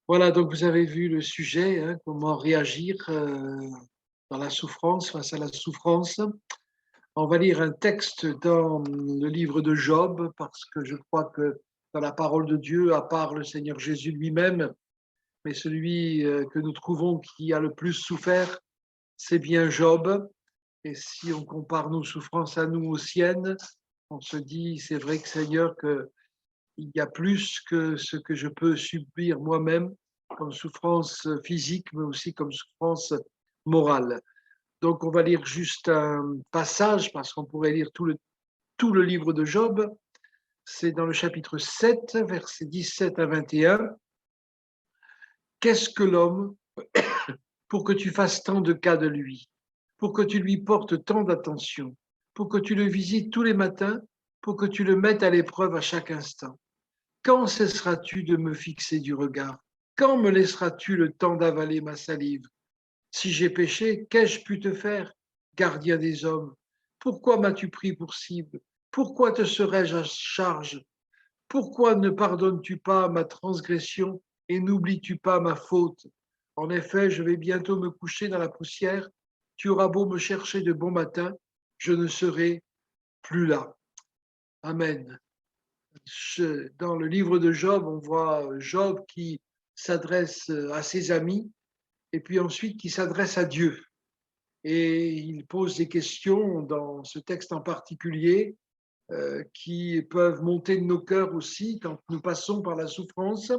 Voilà, donc vous avez vu le sujet, hein, comment réagir dans la souffrance, face à la souffrance. On va lire un texte dans le livre de Job, parce que je crois que dans la parole de Dieu, à part le Seigneur Jésus lui-même, mais celui que nous trouvons qui a le plus souffert, c'est bien Job. Et si on compare nos souffrances à nous aux siennes, on se dit, c'est vrai que Seigneur, que il y a plus que ce que je peux subir moi-même comme souffrance physique, mais aussi comme souffrance morale. Donc, on va lire juste un passage, parce qu'on pourrait lire tout le livre de Job. C'est dans le chapitre 7, versets 17 à 21. Qu'est-ce que l'homme pour que tu fasses tant de cas de lui, pour que tu lui portes tant d'attention, pour que tu le visites tous les matins, pour que tu le mettes à l'épreuve à chaque instant? Quand cesseras-tu de me fixer du regard? Quand me laisseras-tu le temps d'avaler ma salive? Si j'ai péché, qu'ai-je pu te faire, gardien des hommes? Pourquoi m'as-tu pris pour cible? Pourquoi te serais-je à charge? Pourquoi ne pardonnes-tu pas ma transgression et n'oublies-tu pas ma faute? En effet, je vais bientôt me coucher dans la poussière. Tu auras beau me chercher de bon matin, je ne serai plus là. Amen. Dans le livre de Job, on voit Job qui s'adresse à ses amis et puis ensuite qui s'adresse à Dieu. Et il pose des questions dans ce texte en particulier qui peuvent monter de nos cœurs aussi quand nous passons par la souffrance.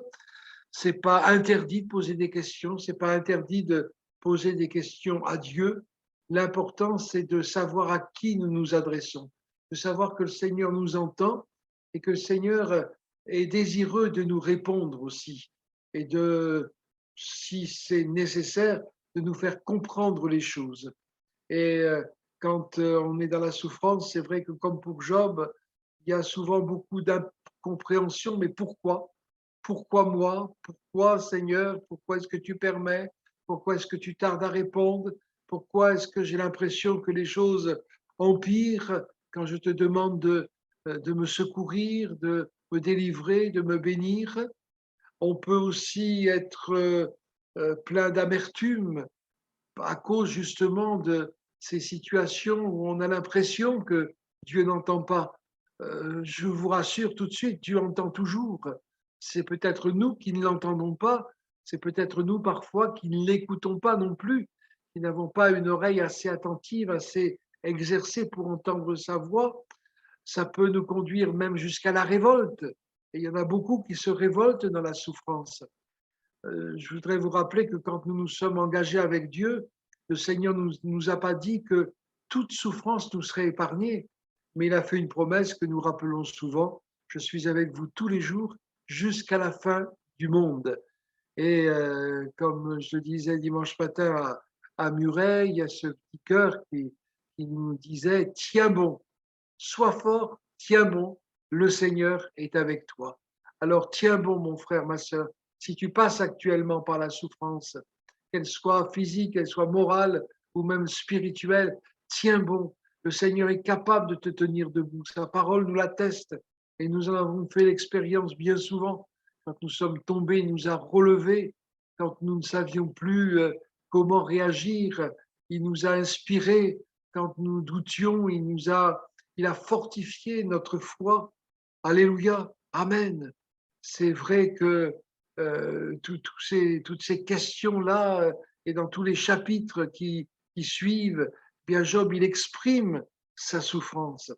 C'est pas interdit de poser des questions, c'est pas interdit de poser des questions à Dieu. L'important, c'est de savoir à qui nous nous adressons, de savoir que le Seigneur nous entend et que le Seigneur est désireux de nous répondre aussi et de, si c'est nécessaire, de nous faire comprendre les choses. Et quand on est dans la souffrance, c'est vrai que comme pour Job, il y a souvent beaucoup d'incompréhension, mais pourquoi? Pourquoi moi? Pourquoi Seigneur? Pourquoi est-ce que tu permets? Pourquoi est-ce que tu tardes à répondre? Pourquoi est-ce que j'ai l'impression que les choses empirent quand je te demande de me secourir, de me délivrer, de me bénir? On peut aussi être plein d'amertume à cause justement de ces situations où on a l'impression que Dieu n'entend pas. Je vous rassure tout de suite, Dieu entend toujours. C'est peut-être nous qui ne l'entendons pas, c'est peut-être nous parfois qui ne l'écoutons pas non plus, qui n'avons pas une oreille assez attentive, assez exercée pour entendre sa voix. Ça peut nous conduire même jusqu'à la révolte. Et il y en a beaucoup qui se révoltent dans la souffrance. Je voudrais vous rappeler que quand nous nous sommes engagés avec Dieu, le Seigneur ne nous a pas dit que toute souffrance nous serait épargnée, mais il a fait une promesse que nous rappelons souvent, je suis avec vous tous les jours jusqu'à la fin du monde. Et comme je le disais dimanche matin à Muret, il y a ce petit cœur qui nous disait, tiens bon, sois fort, tiens bon, le Seigneur est avec toi. Alors tiens bon, mon frère, ma sœur, si tu passes actuellement par la souffrance, qu'elle soit physique, qu'elle soit morale ou même spirituelle, tiens bon. Le Seigneur est capable de te tenir debout. Sa parole nous l'atteste et nous en avons fait l'expérience bien souvent. Quand nous sommes tombés, il nous a relevés. Quand nous ne savions plus comment réagir, il nous a inspirés. Quand nous doutions, il a fortifié notre foi. Alléluia. Amen. C'est vrai que toutes ces questions-là, et dans tous les chapitres qui suivent, bien Job, il exprime sa souffrance.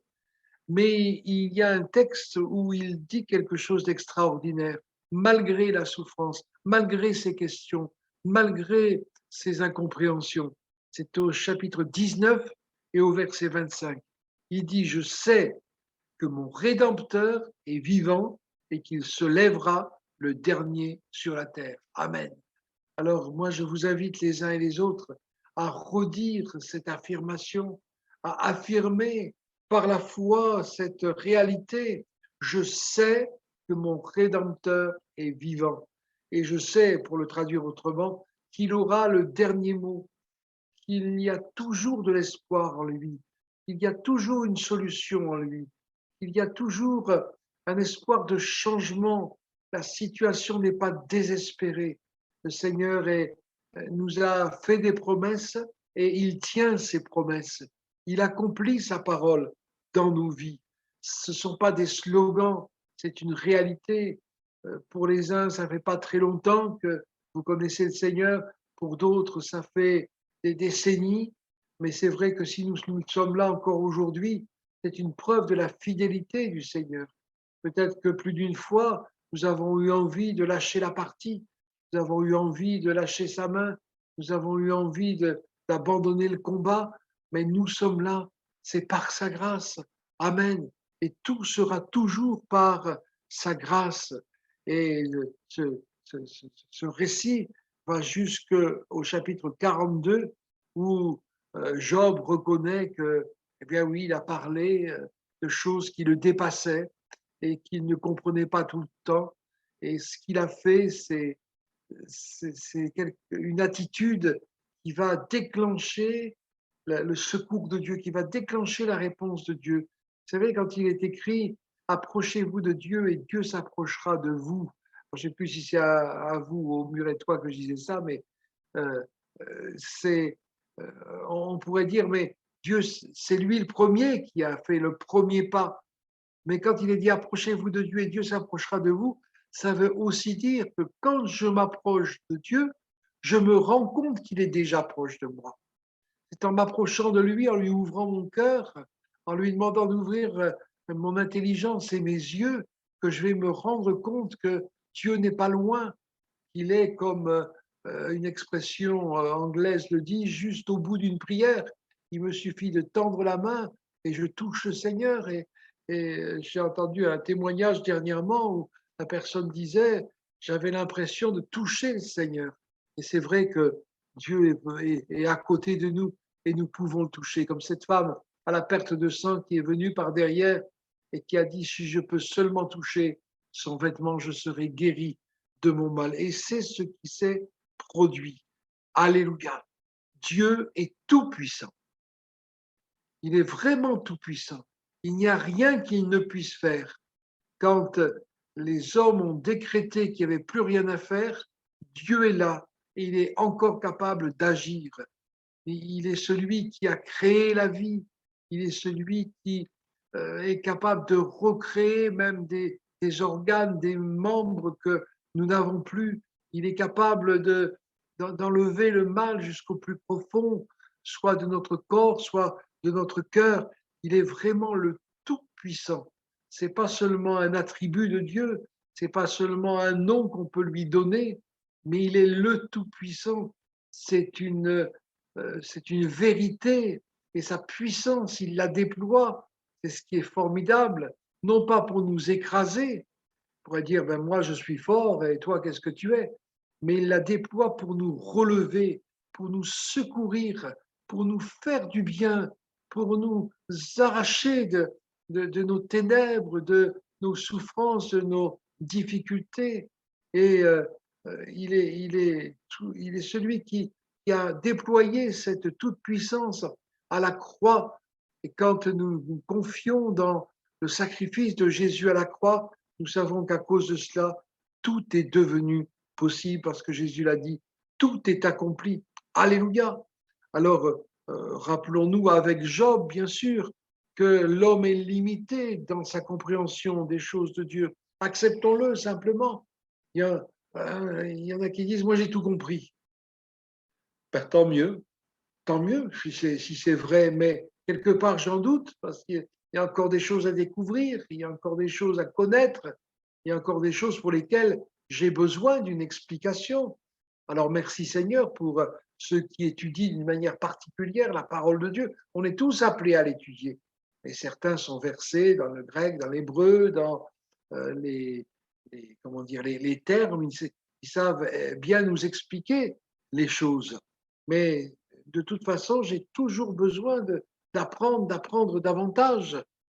Mais il y a un texte où il dit quelque chose d'extraordinaire, malgré la souffrance, malgré ces questions, malgré ces incompréhensions. C'est au chapitre 19 et au verset 25. Il dit, je sais que mon Rédempteur est vivant et qu'il se lèvera le dernier sur la terre. Amen. Alors moi, je vous invite les uns et les autres à redire cette affirmation, à affirmer par la foi cette réalité. Je sais que mon Rédempteur est vivant. Et je sais, pour le traduire autrement, qu'il aura le dernier mot, qu'il y a toujours de l'espoir en lui, qu'il y a toujours une solution en lui, qu'il y a toujours un espoir de changement la situation n'est pas désespérée. Le Seigneur nous a fait des promesses et il tient ses promesses. Il accomplit sa parole dans nos vies. Ce ne sont pas des slogans, c'est une réalité. Pour les uns, ça ne fait pas très longtemps que vous connaissez le Seigneur. Pour d'autres, ça fait des décennies. Mais c'est vrai que si nous sommes là encore aujourd'hui, c'est une preuve de la fidélité du Seigneur. Peut-être que plus d'une fois, nous avons eu envie de lâcher la partie, nous avons eu envie de lâcher sa main, nous avons eu envie d'abandonner le combat, mais nous sommes là, c'est par sa grâce. Amen. Et tout sera toujours par sa grâce. Et ce récit va jusqu'au chapitre 42 où Job reconnaît que, eh bien oui, il a parlé de choses qui le dépassaient et qu'il ne comprenait pas tout le temps. Et ce qu'il a fait, c'est une attitude qui va déclencher le secours de Dieu, qui va déclencher la réponse de Dieu. Vous savez, quand il est écrit « Approchez-vous de Dieu et Dieu s'approchera de vous », je ne sais plus si c'est à vous, au mur et toi, que je disais ça, mais euh, c'est, on pourrait dire, mais Dieu, c'est lui le premier qui a fait le premier pas. Mais quand il est dit approchez-vous de Dieu et Dieu s'approchera de vous, ça veut aussi dire que quand je m'approche de Dieu, je me rends compte qu'il est déjà proche de moi. C'est en m'approchant de lui, en lui ouvrant mon cœur, en lui demandant d'ouvrir mon intelligence et mes yeux, que je vais me rendre compte que Dieu n'est pas loin, qu'il est comme une expression anglaise le dit, juste au bout d'une prière. Il me suffit de tendre la main et je touche le Seigneur. Et j'ai entendu un témoignage dernièrement où la personne disait, j'avais l'impression de toucher le Seigneur. Et c'est vrai que Dieu est à côté de nous et nous pouvons le toucher, comme cette femme à la perte de sang qui est venue par derrière et qui a dit, si je peux seulement toucher son vêtement, je serai guéri de mon mal. Et c'est ce qui s'est produit. Alléluia. Dieu est tout-puissant. Il est vraiment tout-puissant. Il n'y a rien qu'il ne puisse faire. Quand les hommes ont décrété qu'il n'y avait plus rien à faire, Dieu est là et il est encore capable d'agir. Il est celui qui a créé la vie. Il est celui qui est capable de recréer même des organes, des membres que nous n'avons plus. Il est capable d'enlever le mal jusqu'au plus profond, soit de notre corps, soit de notre cœur. Il est vraiment le Tout-Puissant. Ce n'est pas seulement un attribut de Dieu, ce n'est pas seulement un nom qu'on peut lui donner, mais il est le Tout-Puissant. C'est une vérité et sa puissance, il la déploie. C'est ce qui est formidable, non pas pour nous écraser, pour dire ben moi je suis fort et toi qu'est-ce que tu es, mais il la déploie pour nous relever, pour nous secourir, pour nous faire du bien, pour nous arracher de nos ténèbres, de nos souffrances, de nos difficultés. Et il est celui qui a déployé cette toute-puissance à la croix. Et quand nous nous confions dans le sacrifice de Jésus à la croix, nous savons qu'à cause de cela, tout est devenu possible parce que Jésus l'a dit, tout est accompli. Alléluia. Alors, rappelons-nous avec Job, bien sûr, que l'homme est limité dans sa compréhension des choses de Dieu. Acceptons-le simplement. Il y en a qui disent, moi j'ai tout compris. Ben, tant mieux si c'est vrai, mais quelque part j'en doute parce qu'il y a encore des choses à découvrir, il y a encore des choses à connaître, il y a encore des choses pour lesquelles j'ai besoin d'une explication. Alors merci Seigneur pour ceux qui étudient d'une manière particulière la parole de Dieu. On est tous appelés à l'étudier. Et certains sont versés dans le grec, dans l'hébreu, dans comment dire, les termes. Ils savent bien nous expliquer les choses. Mais de toute façon, j'ai toujours besoin d'apprendre davantage.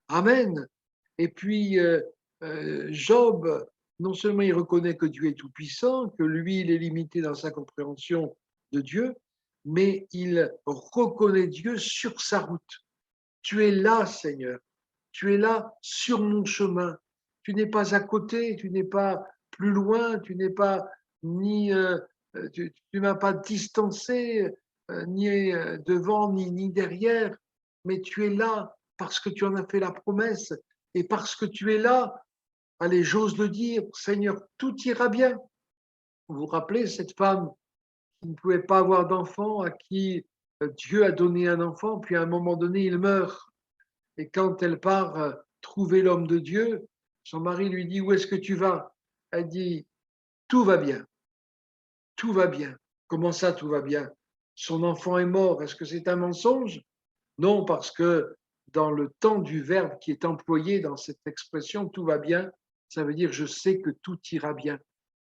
Amen. Et puis, Job, non seulement il reconnaît que Dieu est tout-puissant, que lui, il est limité dans sa compréhension de Dieu, mais il reconnaît Dieu sur sa route. Tu es là, Seigneur. Tu es là sur mon chemin. Tu n'es pas à côté, tu n'es pas plus loin, tu n'es pas ni tu m'as pas distancé ni devant ni derrière, mais tu es là parce que tu en as fait la promesse et parce que tu es là. Allez, j'ose le dire, Seigneur, tout ira bien. Vous vous rappelez cette femme qui ne pouvait pas avoir d'enfant, à qui Dieu a donné un enfant, puis à un moment donné, il meurt. Et quand elle part trouver l'homme de Dieu, son mari lui dit, où est-ce que tu vas? Elle dit, tout va bien, tout va bien. Comment ça, tout va bien? Son enfant est mort. Est-ce que c'est un mensonge? Non, parce que dans le temps du verbe qui est employé dans cette expression, tout va bien, ça veut dire je sais que tout ira bien.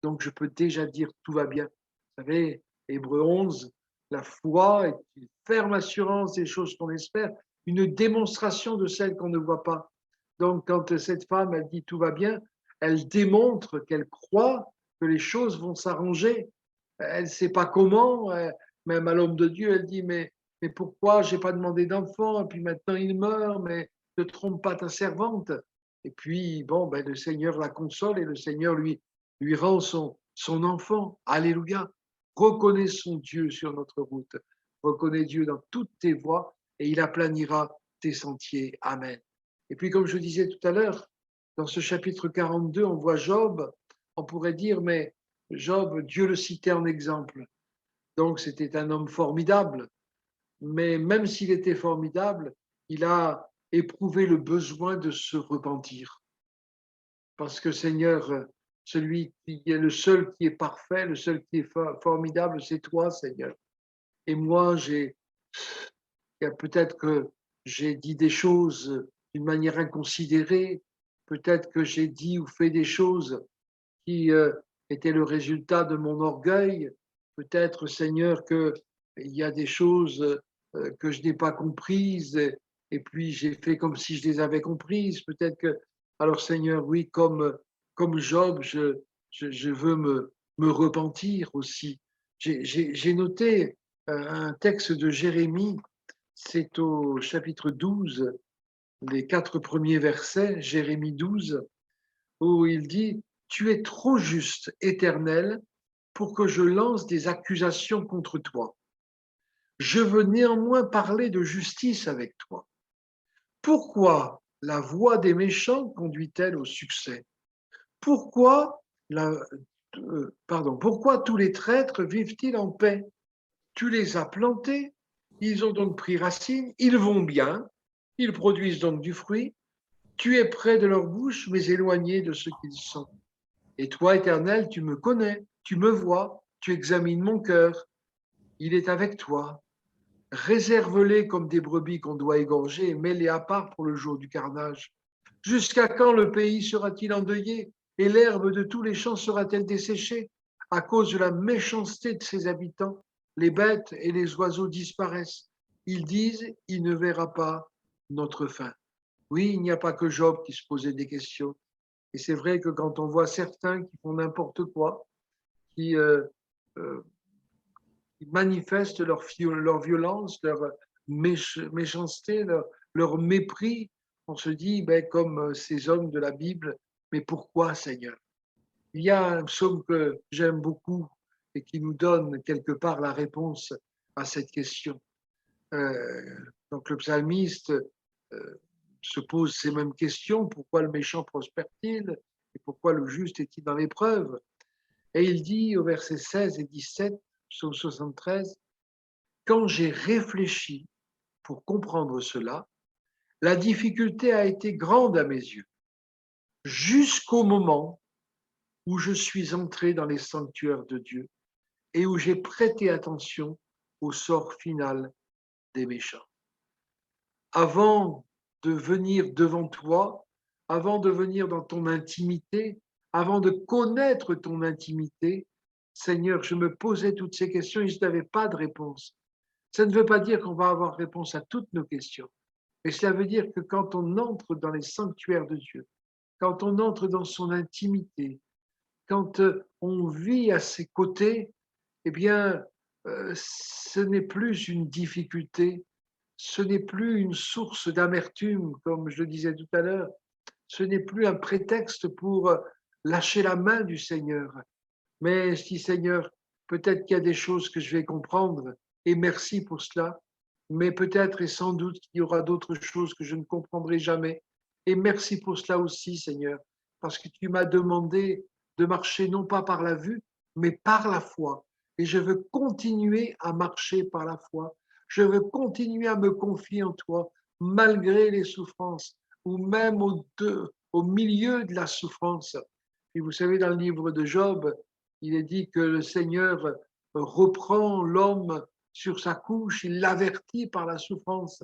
Donc je peux déjà dire tout va bien. Vous savez, Hébreu 11, la foi est une ferme assurance des choses qu'on espère, une démonstration de celles qu'on ne voit pas. Donc quand cette femme, elle dit tout va bien, elle démontre qu'elle croit que les choses vont s'arranger. Elle ne sait pas comment, même à l'homme de Dieu, elle dit, mais pourquoi j'ai pas demandé d'enfant, et puis maintenant il meurt, mais ne trompe pas ta servante. Et puis, bon, ben, le Seigneur la console et le Seigneur lui rend son enfant. Alléluia. Reconnaissons Dieu sur notre route. Reconnais Dieu dans toutes tes voies et il aplanira tes sentiers. Amen. Et puis, comme je disais tout à l'heure, dans ce chapitre 42, on voit Job. On pourrait dire, mais Job, Dieu le citait en exemple. Donc, c'était un homme formidable. Mais même s'il était formidable, il a éprouvé le besoin de se repentir. Parce que Seigneur, celui qui est le seul qui est parfait, le seul qui est formidable, c'est toi, Seigneur. Et moi, peut-être que j'ai dit des choses d'une manière inconsidérée, peut-être que j'ai dit ou fait des choses qui étaient le résultat de mon orgueil, peut-être, Seigneur, qu'il y a des choses que je n'ai pas comprises et puis j'ai fait comme si je les avais comprises. Peut-être que, alors Seigneur, oui, comme Job, je veux me repentir aussi. J'ai noté un texte de Jérémie, c'est au chapitre 12, les 4 premiers versets, Jérémie 12, où il dit, tu es trop juste, Éternel, pour que je lance des accusations contre toi. Je veux néanmoins parler de justice avec toi. Pourquoi la voie des méchants conduit-elle au succès? Pourquoi, pourquoi tous les traîtres vivent-ils en paix? Tu les as plantés, ils ont donc pris racine, ils vont bien, ils produisent donc du fruit. Tu es près de leur bouche, mais éloigné de ce qu'ils sont. Et toi, Éternel, tu me connais, tu me vois, tu examines mon cœur. Il est avec toi. Réserve-les comme des brebis qu'on doit égorger et mets-les à part pour le jour du carnage. Jusqu'à quand le pays sera-t-il endeuillé et l'herbe de tous les champs sera-t-elle desséchée? À cause de la méchanceté de ses habitants, les bêtes et les oiseaux disparaissent. Ils disent, il ne verra pas notre fin. Oui, il n'y a pas que Job qui se posait des questions. Et c'est vrai que quand on voit certains qui font n'importe quoi, qui, euh, euh, qui manifestent leur violence, leur méchanceté, leur mépris, on se dit, ben, comme ces hommes de la Bible, mais pourquoi, Seigneur? Il y a un psaume que j'aime beaucoup et qui nous donne quelque part la réponse à cette question. Donc le psalmiste se pose ces mêmes questions. Pourquoi le méchant prospère-t-il? Et pourquoi le juste est-il dans l'épreuve? Et il dit au verset 16 et 17, psaume 73, quand j'ai réfléchi pour comprendre cela, la difficulté a été grande à mes yeux, jusqu'au moment où je suis entré dans les sanctuaires de Dieu et où j'ai prêté attention au sort final des méchants. Avant de venir devant toi, avant de venir dans ton intimité, avant de connaître ton intimité, Seigneur, je me posais toutes ces questions et je n'avais pas de réponse. Ça ne veut pas dire qu'on va avoir réponse à toutes nos questions, mais cela veut dire que quand on entre dans les sanctuaires de Dieu, quand on entre dans son intimité, quand on vit à ses côtés, eh bien, ce n'est plus une difficulté, ce n'est plus une source d'amertume, comme je le disais tout à l'heure, ce n'est plus un prétexte pour lâcher la main du Seigneur. Mais je dis, Seigneur, peut-être qu'il y a des choses que je vais comprendre, et merci pour cela, mais peut-être et sans doute qu'il y aura d'autres choses que je ne comprendrai jamais. Et merci pour cela aussi, Seigneur, parce que tu m'as demandé de marcher non pas par la vue, mais par la foi. Et je veux continuer à marcher par la foi. Je veux continuer à me confier en toi, malgré les souffrances, ou même au milieu de la souffrance. Et vous savez, dans le livre de Job, il est dit que le Seigneur reprend l'homme sur sa couche, il l'avertit par la souffrance.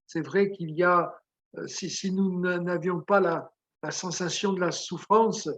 C'est vrai qu'il y a, si nous n'avions pas la sensation de la souffrance,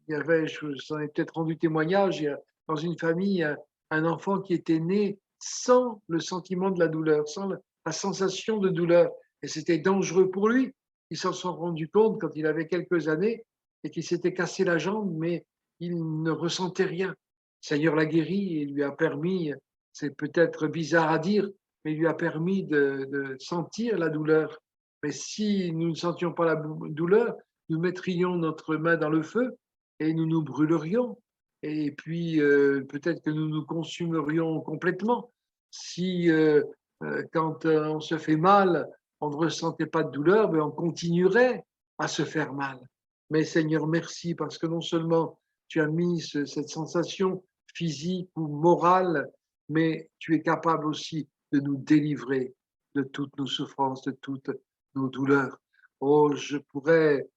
il y avait, je vous en ai peut-être rendu témoignage, il y a, dans une famille, un enfant qui était né sans le sentiment de la douleur, sans la sensation de douleur. Et c'était dangereux pour lui. Ils s'en sont rendus compte quand il avait quelques années et qu'il s'était cassé la jambe, mais il ne ressentait rien. Le Seigneur l'a guéri et lui a permis, c'est peut-être bizarre à dire, mais il lui a permis de sentir la douleur. Mais si nous ne sentions pas la douleur, nous mettrions notre main dans le feu et nous nous brûlerions. Et puis, peut-être que nous nous consumerions complètement. Si, quand on se fait mal, on ne ressentait pas de douleur, mais on continuerait à se faire mal. Mais Seigneur, merci parce que non seulement tu as mis cette sensation physique ou morale, mais tu es capable aussi de nous délivrer de toutes nos souffrances, de toutes nos douleurs. Oh, je pourrais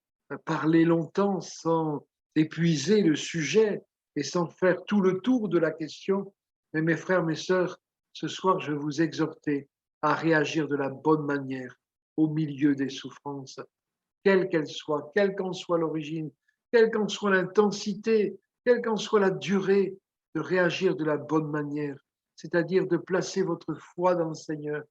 parler longtemps sans épuiser le sujet et sans faire tout le tour de la question, mais mes frères, mes sœurs, ce soir, je vais vous exhorter à réagir de la bonne manière au milieu des souffrances, quelle qu'elle soit, quelle qu'en soit l'origine, quelle qu'en soit l'intensité, quelle qu'en soit la durée, de réagir de la bonne manière, c'est-à-dire de placer votre foi dans le Seigneur.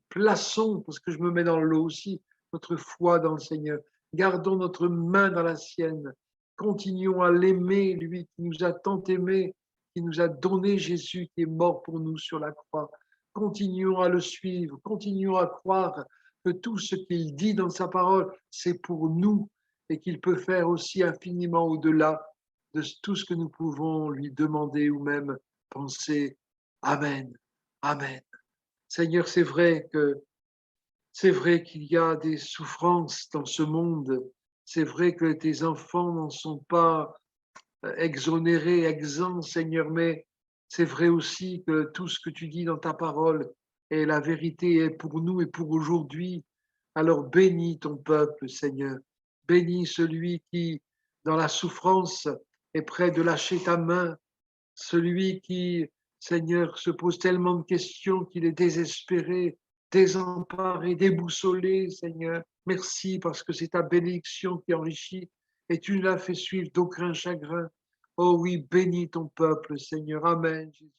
Plaçons, parce que je me mets dans l'eau aussi, notre foi dans le Seigneur. Gardons notre main dans la sienne. Continuons à l'aimer, lui qui nous a tant aimés, qui nous a donné Jésus, qui est mort pour nous sur la croix. Continuons à le suivre, continuons à croire que tout ce qu'il dit dans sa parole, c'est pour nous et qu'il peut faire aussi infiniment au-delà de tout ce que nous pouvons lui demander ou même penser. Amen. Amen. Seigneur, c'est vrai qu'il y a des souffrances dans ce monde. C'est vrai que tes enfants n'en sont pas exonérés, exempts, Seigneur, mais c'est vrai aussi que tout ce que tu dis dans ta parole est la vérité est pour nous et pour aujourd'hui. Alors bénis ton peuple, Seigneur. Bénis celui qui, dans la souffrance, est prêt de lâcher ta main. Celui qui, Seigneur, se pose tellement de questions qu'il est désespéré, désemparé, déboussolé, Seigneur. Merci parce que c'est ta bénédiction qui enrichit et tu ne l'as fait suivre d'aucun chagrin. Oh oui, bénis ton peuple, Seigneur. Amen, Jésus.